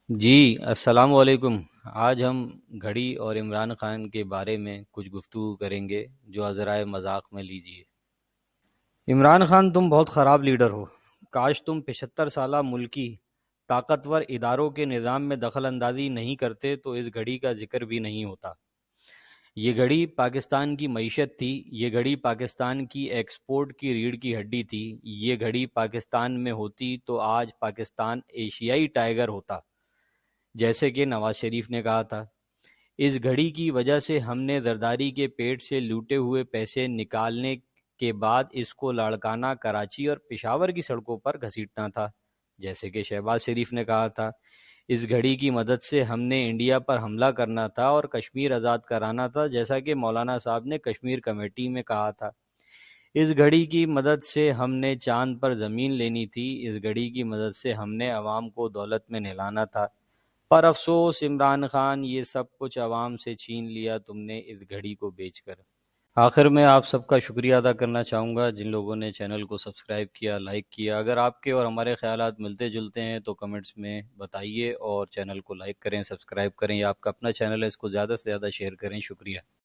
جی السلام علیکم۔ آج ہم گھڑی اور عمران خان کے بارے میں کچھ گفتگو کریں گے جو ذرائع مذاق میں لیجیے۔ عمران خان تم بہت خراب لیڈر ہو۔ کاش تم 75 سالہ ملکی طاقتور اداروں کے نظام میں دخل اندازی نہیں کرتے تو اس گھڑی کا ذکر بھی نہیں ہوتا۔ یہ گھڑی پاکستان کی معیشت تھی، یہ گھڑی پاکستان کی ایکسپورٹ کی ریڑھ کی ہڈی تھی۔ یہ گھڑی پاکستان میں ہوتی تو آج پاکستان ایشیائی ٹائیگر ہوتا، جیسے کہ نواز شریف نے کہا تھا۔ اس گھڑی کی وجہ سے ہم نے زرداری کے پیٹ سے لوٹے ہوئے پیسے نکالنے کے بعد اس کو لاڑکانہ کراچی اور پشاور کی سڑکوں پر گھسیٹنا تھا، جیسے کہ شہباز شریف نے کہا تھا۔ اس گھڑی کی مدد سے ہم نے انڈیا پر حملہ کرنا تھا اور کشمیر آزاد کرانا تھا، جیسا کہ مولانا صاحب نے کشمیر کمیٹی میں کہا تھا۔ اس گھڑی کی مدد سے ہم نے چاند پر زمین لینی تھی، اس گھڑی کی مدد سے ہم نے عوام کو دولت میں نہلانا تھا۔ پر افسوس عمران خان، یہ سب کچھ عوام سے چھین لیا تم نے اس گھڑی کو بیچ کر۔ آخر میں آپ سب کا شکریہ ادا کرنا چاہوں گا جن لوگوں نے چینل کو سبسکرائب کیا، لائک کیا۔ اگر آپ کے اور ہمارے خیالات ملتے جلتے ہیں تو کمنٹس میں بتائیے، اور چینل کو لائک کریں، سبسکرائب کریں۔ یہ آپ کا اپنا چینل ہے، اس کو زیادہ سے زیادہ شیئر کریں۔ شکریہ۔